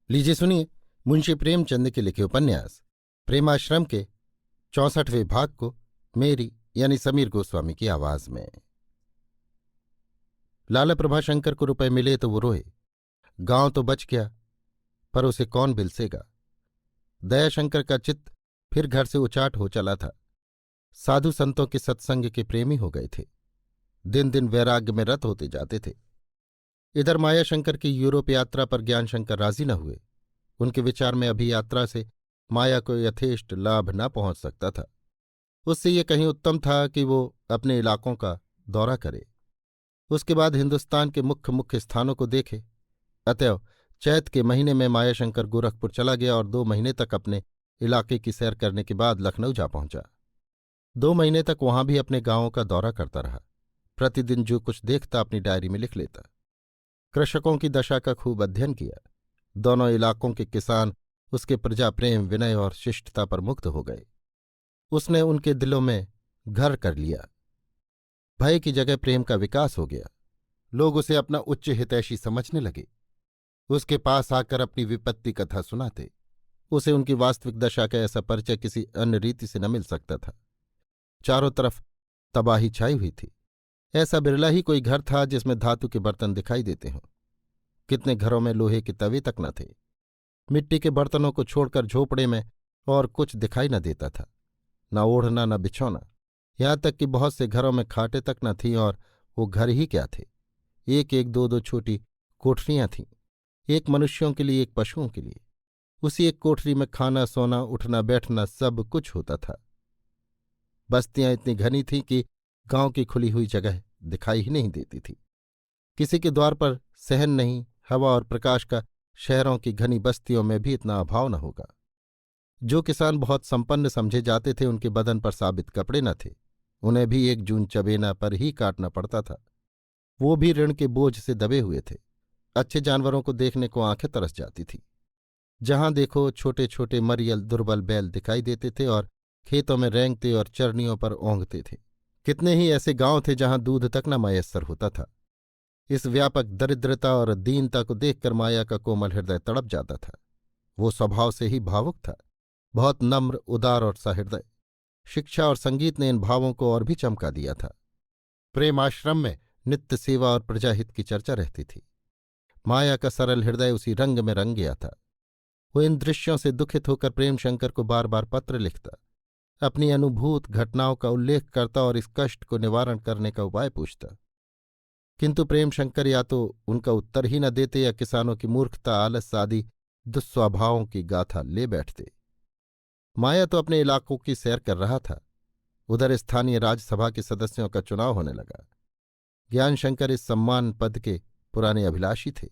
लीजिए सुनिए मुंशी प्रेमचंद के लिखे उपन्यास प्रेमाश्रम के 64वें भाग को मेरी यानी समीर गोस्वामी की आवाज में। लाला प्रभाशंकर को रुपए मिले तो वो रोए। गांव तो बच गया पर उसे कौन बिलसेगा। दयाशंकर का चित्त फिर घर से उचाट हो चला था। साधु संतों के सत्संग के प्रेमी हो गए थे। दिन दिन वैराग्य में रत होते जाते थे। इधर मायाशंकर की यूरोप यात्रा पर ज्ञानशंकर राजी न हुए। उनके विचार में अभी यात्रा से माया को यथेष्ट लाभ न पहुंच सकता था। उससे ये कहीं उत्तम था कि वो अपने इलाकों का दौरा करे, उसके बाद हिंदुस्तान के मुख्य मुख्य स्थानों को देखे। अतएव चैत के महीने में मायाशंकर गोरखपुर चला गया और 2 महीने तक अपने इलाके की सैर करने के बाद लखनऊ जा पहुंचा। 2 महीने तक वहां भी अपने गांवों का दौरा करता रहा। प्रतिदिन जो कुछ देखता अपनी डायरी में लिख लेता। कृषकों की दशा का खूब अध्ययन किया। दोनों इलाकों के किसान उसके प्रजा प्रेम विनय और शिष्टता पर मुग्ध हो गए। उसने उनके दिलों में घर कर लिया। भय की जगह प्रेम का विकास हो गया। लोग उसे अपना उच्च हितैषी समझने लगे। उसके पास आकर अपनी विपत्ति कथा सुनाते। उसे उनकी वास्तविक दशा का ऐसा परिचय किसी अन्य रीति से न मिल सकता था। चारों तरफ तबाही छाई हुई थी। ऐसा बिरला ही कोई घर था जिसमें धातु के बर्तन दिखाई देते हों। कितने घरों में लोहे के तवे तक न थे। मिट्टी के बर्तनों को छोड़कर झोपड़े में और कुछ दिखाई न देता था। न ओढ़ना न बिछौना, यहां तक कि बहुत से घरों में खाटें तक न थीं। और वो घर ही क्या थे। एक एक 2-2 छोटी कोठरियां थीं, एक मनुष्यों के लिए एक पशुओं के लिए। उसी एक कोठरी में खाना सोना उठना बैठना सब कुछ होता था। बस्तियां इतनी घनी थीं कि गांव की खुली हुई जगह दिखाई ही नहीं देती थी। किसी के द्वार पर सहन नहीं, हवा और प्रकाश का शहरों की घनी बस्तियों में भी इतना अभाव न होगा। जो किसान बहुत संपन्न समझे जाते थे उनके बदन पर साबित कपड़े न थे। उन्हें भी 1 जून चबेना पर ही काटना पड़ता था। वो भी ऋण के बोझ से दबे हुए थे। अच्छे जानवरों को देखने को आंखें तरस जाती थी। जहां देखो छोटे छोटे मरियल दुर्बल बैल दिखाई देते थे और खेतों में रेंगते और चरनियों पर ओंघते थे। कितने ही ऐसे गांव थे जहां दूध तक न मयस्सर होता था। इस व्यापक दरिद्रता और दीनता को देखकर माया का कोमल हृदय तड़प जाता था। वो स्वभाव से ही भावुक था, बहुत नम्र उदार और सहृदय। शिक्षा और संगीत ने इन भावों को और भी चमका दिया था। प्रेमाश्रम में नित्य सेवा और प्रजाहित की चर्चा रहती थी। माया का सरल हृदय उसी रंग में रंग गया था। वो इन दृश्यों से दुखित होकर प्रेमशंकर को बार बार पत्र लिखता, अपनी अनुभूत घटनाओं का उल्लेख करता और इस कष्ट को निवारण करने का उपाय पूछता। किंतु प्रेमशंकर या तो उनका उत्तर ही न देते या किसानों की मूर्खता आलस आदि दुस्वभावों की गाथा ले बैठते। माया तो अपने इलाकों की सैर कर रहा था। उधर स्थानीय राज्यसभा के सदस्यों का चुनाव होने लगा। ज्ञानशंकर इस सम्मान पद के पुराने अभिलाषी थे।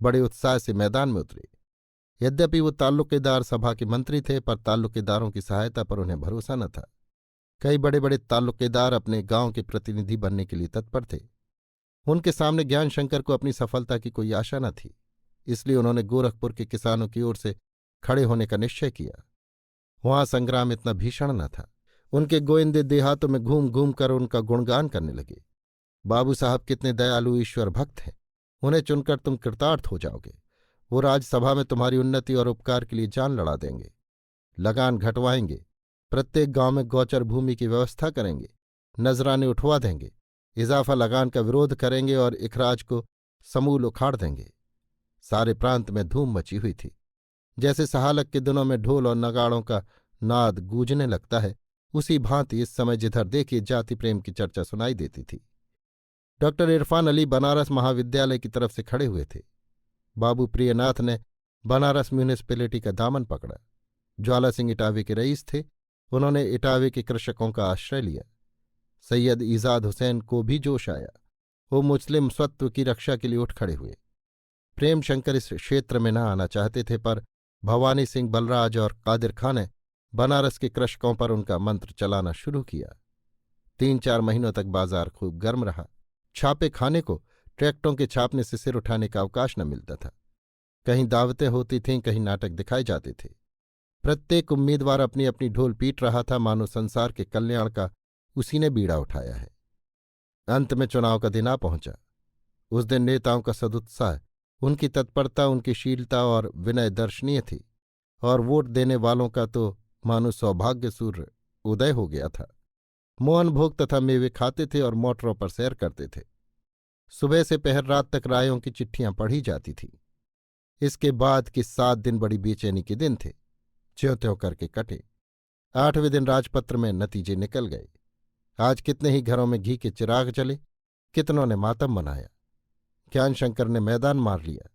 बड़े उत्साह से मैदान में उतरे। यद्यपि वो ताल्लुकेदार सभा के मंत्री थे पर ताल्लुकेदारों की सहायता पर उन्हें भरोसा न था। कई बड़े बड़े ताल्लुकेदार अपने गांव के प्रतिनिधि बनने के लिए तत्पर थे। उनके सामने ज्ञानशंकर को अपनी सफलता की कोई आशा न थी। इसलिए उन्होंने गोरखपुर के किसानों की ओर से खड़े होने का निश्चय किया। वहां संग्राम इतना भीषण न था। उनके गोविंदे देहातों में घूम घूम कर उनका गुणगान करने लगे। बाबू साहब कितने दयालु ईश्वर भक्त हैं, उन्हें चुनकर तुम कृतार्थ हो जाओगे। वो राज्यसभा में तुम्हारी उन्नति और उपकार के लिए जान लड़ा देंगे। लगान घटवाएंगे, प्रत्येक गांव में गौचर भूमि की व्यवस्था करेंगे, नजराने उठवा देंगे, इजाफा लगान का विरोध करेंगे और इखराज को समूल उखाड़ देंगे। सारे प्रांत में धूम मची हुई थी। जैसे सहालक के दिनों में ढोल और नगाड़ों का नाद गूंजने लगता है, उसी भांति इस समय जिधर देखिए जाति प्रेम की चर्चा सुनाई देती थी। डॉक्टर इरफान अली बनारस महाविद्यालय की तरफ से खड़े हुए थे। बाबू प्रियनाथ ने बनारस म्यूनिसपैलिटी का दामन पकड़ा। ज्वाला सिंह इटावे के रईस थे। उन्होंने इटावे के कृषकों का आश्रय लिया। सैयद ईजाद हुसैन को भी जोश आया। वो मुस्लिम स्वत्व की रक्षा के लिए उठ खड़े हुए। प्रेमशंकर इस क्षेत्र में न आना चाहते थे पर भवानी सिंह बलराज और कादिर खां ने बनारस के कृषकों पर उनका मंत्र चलाना शुरू किया। 3-4 महीनों तक बाजार खूब गर्म रहा। छापे खाने को ट्रैक्टरों के छापने से सिर उठाने का अवकाश न मिलता था। कहीं दावतें होती थीं, कहीं नाटक दिखाए जाते थे। प्रत्येक उम्मीदवार अपनी अपनी ढोल पीट रहा था, मानो संसार के कल्याण का उसी ने बीड़ा उठाया है। अंत में चुनाव का दिन आ पहुंचा। उस दिन नेताओं का सदुत्साह उनकी तत्परता, उनकी शीलता और विनय दर्शनीय थी, और वोट देने वालों का तो मानो सौभाग्य सूर्य उदय हो गया था। मोहन भोग तथा मेवे खाते थे और मोटरों पर सैर करते थे। सुबह से पहर रात तक रायों की चिट्ठियां पढ़ी जाती थीं। इसके बाद के 7 दिन बड़ी बेचैनी के दिन थे। ज्यों त्यों करके कटे। 8वें दिन राजपत्र में नतीजे निकल गए। आज कितने ही घरों में घी के चिराग जले, कितनों ने मातम मनाया। ज्ञानशंकर ने मैदान मार लिया,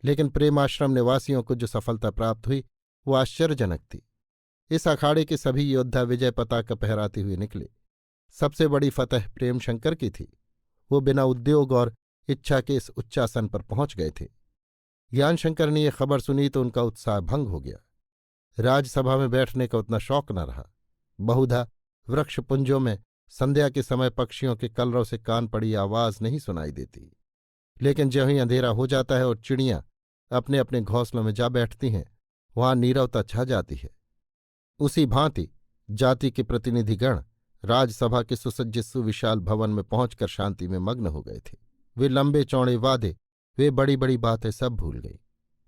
लेकिन प्रेमाश्रम निवासियों को जो सफलता प्राप्त हुई वो आश्चर्यजनक थी। इस अखाड़े के सभी योद्धा विजय पताका फहराते हुए निकले। सबसे बड़ी फतह प्रेमशंकर की थी। वो बिना उद्योग और इच्छा के इस उच्चासन पर पहुंच गए थे। ज्ञानशंकर ने यह खबर सुनी तो उनका उत्साह भंग हो गया। राजसभा में बैठने का उतना शौक न रहा। बहुधा वृक्षपुंजों में संध्या के समय पक्षियों के कलरव से कान पड़ी आवाज नहीं सुनाई देती, लेकिन ज्यों ही अंधेरा हो जाता है और चिड़ियां अपने अपने घोंसलों में जा बैठती हैं, वहां नीरवता छा जाती है। उसी भांति जाति के प्रतिनिधिगण राजसभा के सुसज्जित सुविशाल भवन में पहुंचकर शांति में मग्न हो गए थे। वे लंबे चौड़े वादे, वे बड़ी बड़ी बातें सब भूल गई।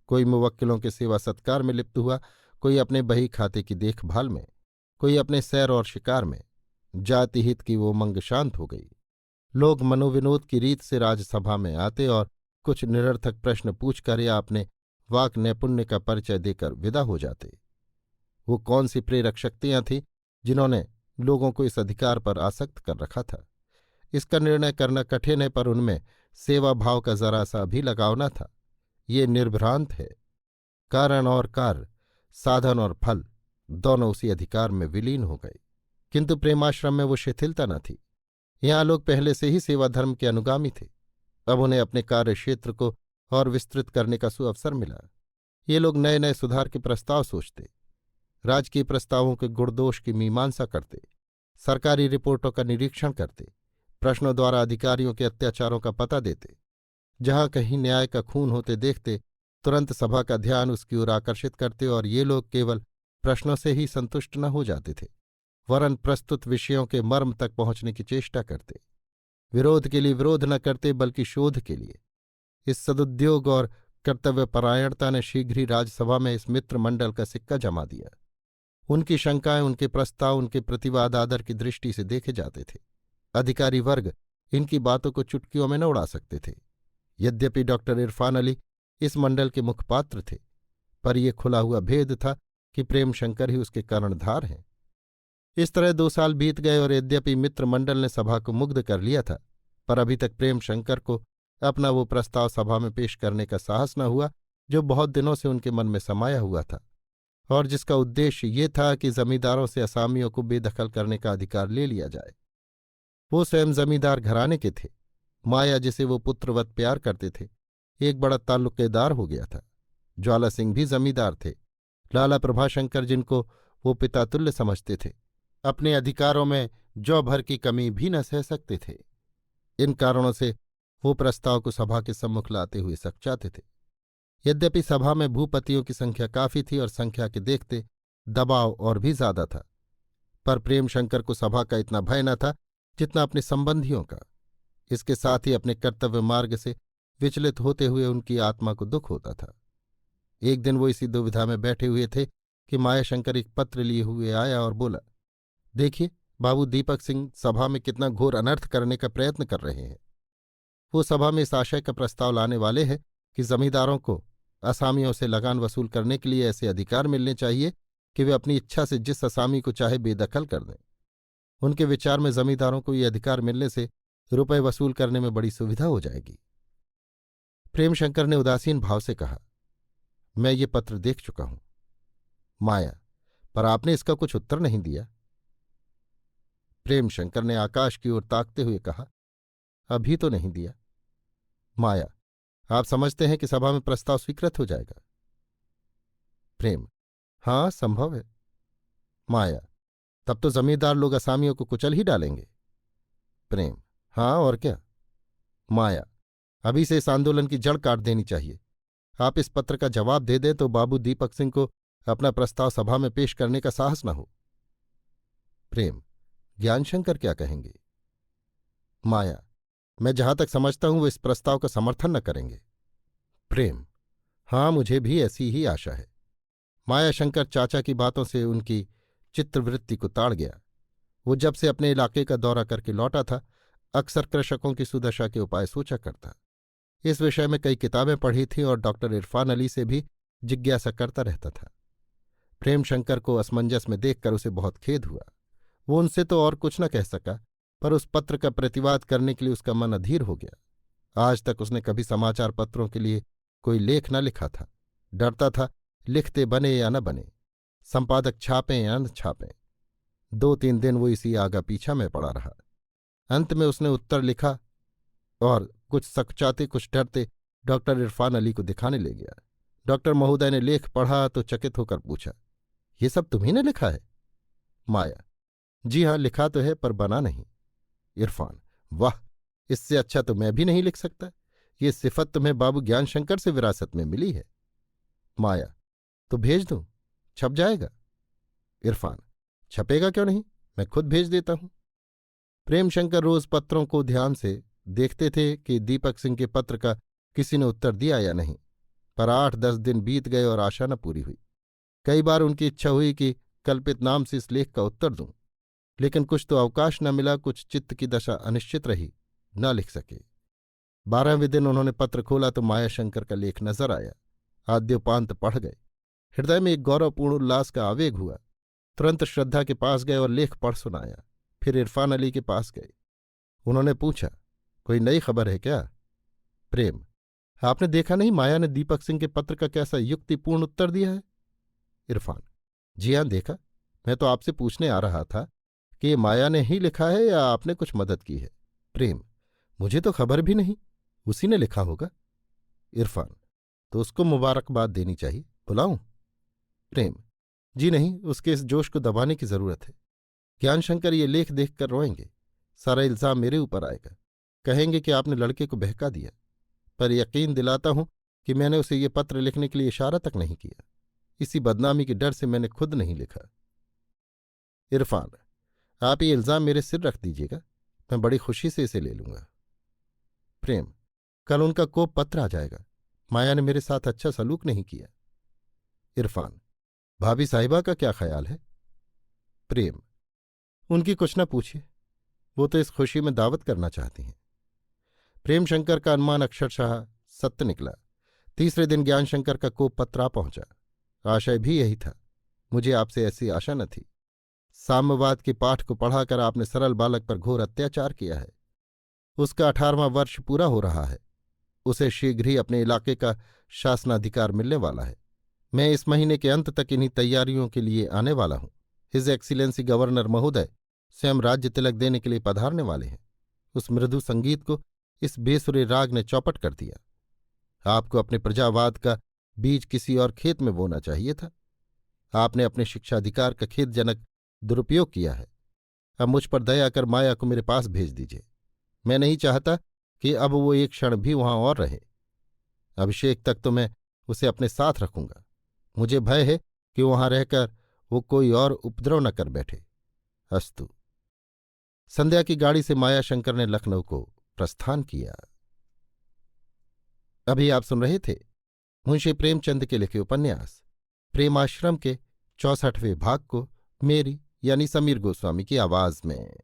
कोई मुवक्किलों के सेवा सत्कार में लिप्त हुआ, कोई अपने बही खाते की देखभाल में, कोई अपने सैर और शिकार में। जाति हित की वो मंग शांत हो गई। लोग मनोविनोद की रीत से राजसभा में आते और कुछ निरर्थक प्रश्न पूछकर या अपने वाक नैपुण्य का परिचय देकर विदा हो जाते। वो कौन सी प्रेरक शक्तियां थीं जिन्होंने लोगों को इस अधिकार पर आसक्त कर रखा था? इसका निर्णय करना कठिन है, पर उनमें सेवा भाव का जरा सा भी लगाव न था। ये निर्भ्रांत है। कारण और कार्य, साधन और फल दोनों उसी अधिकार में विलीन हो गए। किंतु प्रेमाश्रम में वो शिथिलता न थी। यहाँ लोग पहले से ही सेवा धर्म के अनुगामी थे। अब उन्हें अपने कार्य क्षेत्र को और विस्तृत करने का सुअवसर मिला। ये लोग नए नए सुधार के प्रस्ताव सोचते, राजकीय प्रस्तावों के गुणदोष की मीमांसा करते, सरकारी रिपोर्टों का निरीक्षण करते, प्रश्नों द्वारा अधिकारियों के अत्याचारों का पता देते। जहां कहीं न्याय का खून होते देखते, तुरंत सभा का ध्यान उसकी ओर आकर्षित करते, और ये लोग केवल प्रश्नों से ही संतुष्ट न हो जाते थे, वरन प्रस्तुत विषयों के मर्म तक पहुंचने की चेष्टा करते। विरोध के लिए विरोध न करते, बल्कि शोध के लिए। इस सदुद्योग और कर्तव्यपरायणता ने शीघ्र ही राजसभा में इस मित्र मंडल का सिक्का जमा दिया। उनकी शंकाएं, उनके प्रस्ताव, उनके प्रतिवाद आदर की दृष्टि से देखे जाते थे। अधिकारी वर्ग इनकी बातों को चुटकियों में न उड़ा सकते थे। यद्यपि डॉक्टर इरफान अली इस मंडल के मुखपात्र थे, पर यह खुला हुआ भेद था कि प्रेमशंकर ही उसके कर्णधार हैं। इस तरह 2 साल बीत गए, और यद्यपि मित्र मंडल ने सभा को मुग्ध कर लिया था, पर अभी तक प्रेमशंकर को अपना वो प्रस्ताव सभा में पेश करने का साहस न हुआ जो बहुत दिनों से उनके मन में समाया हुआ था, और जिसका उद्देश्य ये था कि जमींदारों से असामियों को बेदखल करने का अधिकार ले लिया जाए। वो स्वयं जमींदार घराने के थे। माया, जिसे वो पुत्रवत प्यार करते थे, एक बड़ा ताल्लुकेदार हो गया था। ज्वाला सिंह भी जमींदार थे। लाला प्रभाशंकर, जिनको वो पितातुल्य समझते थे, अपने अधिकारों में जौ भर की कमी भी न सह सकते थे। इन कारणों से वो प्रस्ताव को सभा के सम्मुख लाते हुए सकचाते थे। यद्यपि सभा में भूपतियों की संख्या काफी थी और संख्या के देखते दबाव और भी ज्यादा था, पर प्रेमशंकर को सभा का इतना भय न था जितना अपने संबंधियों का। इसके साथ ही अपने कर्तव्य मार्ग से विचलित होते हुए उनकी आत्मा को दुख होता था। एक दिन वो इसी दुविधा में बैठे हुए थे कि मायाशंकर एक पत्र लिए हुए आया और बोला, देखिए, बाबू दीपक सिंह सभा में कितना घोर अनर्थ करने का प्रयत्न कर रहे हैं। वो सभा में इस आशय का प्रस्ताव लाने वाले हैं कि जमींदारों को असामियों से लगान वसूल करने के लिए ऐसे अधिकार मिलने चाहिए कि वे अपनी इच्छा से जिस असामी को चाहे बेदखल कर दें। उनके विचार में जमींदारों को ये अधिकार मिलने से रुपए वसूल करने में बड़ी सुविधा हो जाएगी। प्रेमशंकर ने उदासीन भाव से कहा, मैं ये पत्र देख चुका हूं। माया, पर आपने इसका कुछ उत्तर नहीं दिया। प्रेमशंकर ने आकाश की ओर ताकते हुए कहा, अभी तो नहीं दिया। माया, आप समझते हैं कि सभा में प्रस्ताव स्वीकृत हो जाएगा? प्रेम, हाँ, संभव है। माया, तब तो जमींदार लोग असामियों को कुचल ही डालेंगे। प्रेम, हाँ, और क्या। माया, अभी से इस आंदोलन की जड़ काट देनी चाहिए। आप इस पत्र का जवाब दे दें तो बाबू दीपक सिंह को अपना प्रस्ताव सभा में पेश करने का साहस न हो। प्रेम, ज्ञानशंकर क्या कहेंगे? माया, मैं जहां तक समझता हूं वो इस प्रस्ताव का समर्थन न करेंगे। प्रेम। हाँ, मुझे भी ऐसी ही आशा है। मायाशंकर चाचा की बातों से उनकी चित्तवृत्ति को ताड़ गया। वो जब से अपने इलाके का दौरा करके लौटा था, अक्सर कृषकों की सुदशा के उपाय सोचा करता। इस विषय में कई किताबें पढ़ी थीं और डॉक्टर इरफान अली से भी जिज्ञासा करता रहता था। प्रेमशंकर को असमंजस में देखकर उसे बहुत खेद हुआ। वो उनसे तो और कुछ न कह सका, पर उस पत्र का प्रतिवाद करने के लिए उसका मन अधीर हो गया। आज तक उसने कभी समाचार पत्रों के लिए कोई लेख न लिखा था। डरता था लिखते बने या न बने, संपादक छापें या न छापें। 2-3 दिन वो इसी आगा पीछा में पड़ा रहा। अंत में उसने उत्तर लिखा और कुछ सकचाते कुछ डरते डॉक्टर इरफान अली को दिखाने ले गया। डॉक्टर महोदय ने लेख पढ़ा तो चकित होकर पूछा, ये सब तुम्ही ने लिखा है? माया, जी हाँ, लिखा तो है पर बना नहीं। इरफान, वाह, इससे अच्छा तो मैं भी नहीं लिख सकता। ये सिफत तुम्हें बाबू ज्ञानशंकर से विरासत में मिली है। माया, तो भेज दूं, छप जाएगा? इरफान, छपेगा क्यों नहीं, मैं खुद भेज देता हूं। प्रेमशंकर रोज पत्रों को ध्यान से देखते थे कि दीपक सिंह के पत्र का किसी ने उत्तर दिया या नहीं, पर 8-10 दिन बीत गए और आशा न पूरी हुई। कई बार उनकी इच्छा हुई कि कल्पित नाम से इस लेख का उत्तर दूं, लेकिन कुछ तो अवकाश न मिला, कुछ चित्त की दशा अनिश्चित रही, न लिख सके। 12वें दिन उन्होंने पत्र खोला तो मायाशंकर का लेख नजर आया। आद्योपांत पढ़ गए। हृदय में एक गौरवपूर्ण उल्लास का आवेग हुआ। तुरंत श्रद्धा के पास गए और लेख पढ़ सुनाया। फिर इरफान अली के पास गए। उन्होंने पूछा, कोई नई खबर है क्या? प्रेम, आपने देखा नहीं माया ने दीपक सिंह के पत्र का कैसा युक्तिपूर्ण उत्तर दिया है? इरफान, जी हाँ, देखा। मैं तो आपसे पूछने आ रहा था कि ये माया ने ही लिखा है या आपने कुछ मदद की है। प्रेम, मुझे तो खबर भी नहीं, उसी ने लिखा होगा। इरफान, तो उसको मुबारकबाद देनी चाहिए, बुलाऊं? प्रेम, जी नहीं, उसके इस जोश को दबाने की जरूरत है। ज्ञानशंकर ये लेख देखकर रोएंगे, सारा इल्जाम मेरे ऊपर आएगा। कहेंगे कि आपने लड़के को बहका दिया, पर यकीन दिलाता हूं कि मैंने उसे ये पत्र लिखने के लिए इशारा तक नहीं किया। इसी बदनामी के डर से मैंने खुद नहीं लिखा। इरफान, आप ये इल्जाम मेरे सिर रख दीजिएगा, मैं बड़ी खुशी से इसे ले लूंगा। प्रेम, कल उनका कोप पत्र आ जाएगा। माया ने मेरे साथ अच्छा सलूक नहीं किया। इरफान, भाभी साहिबा का क्या ख्याल है? प्रेम, उनकी कुछ न पूछिए, वो तो इस खुशी में दावत करना चाहती हैं। प्रेमशंकर का अनुमान अक्षरशः सत्य निकला। तीसरे दिन ज्ञानशंकर का कोप पत्र आ पहुंचा। आशय भी यही था। मुझे आपसे ऐसी आशा न थी। साम्यवाद के पाठ को पढ़ाकर आपने सरल बालक पर घोर अत्याचार किया है। उसका 18वां वर्ष पूरा हो रहा है। उसे शीघ्र ही अपने इलाके का शासनाधिकार मिलने वाला है। मैं इस महीने के अंत तक इन्हीं तैयारियों के लिए आने वाला हूं। हिज एक्सीलेंसी गवर्नर महोदय स्वयं राज्य तिलक देने के लिए पधारने वाले हैं। उस मृदु संगीत को इस बेसुरे राग ने चौपट कर दिया। आपको अपने प्रजावाद का बीज किसी और खेत में बोना चाहिए था। आपने अपने शिक्षाधिकार का खेदजनक दुरुपयोग किया है। अब मुझ पर दया कर माया को मेरे पास भेज दीजिए। मैं नहीं चाहता कि अब वो एक क्षण भी वहां और रहे। अभिषेक तक तो मैं उसे अपने साथ रखूंगा। मुझे भय है कि वहां रहकर वो कोई और उपद्रव न कर बैठे। अस्तु। संध्या की गाड़ी से मायाशंकर ने लखनऊ को प्रस्थान किया। अभी आप सुन रहे थे मुंशी प्रेमचंद के लिखे उपन्यास प्रेमाश्रम के 64वें भाग को मेरी यानी समीर गोस्वामी की आवाज में।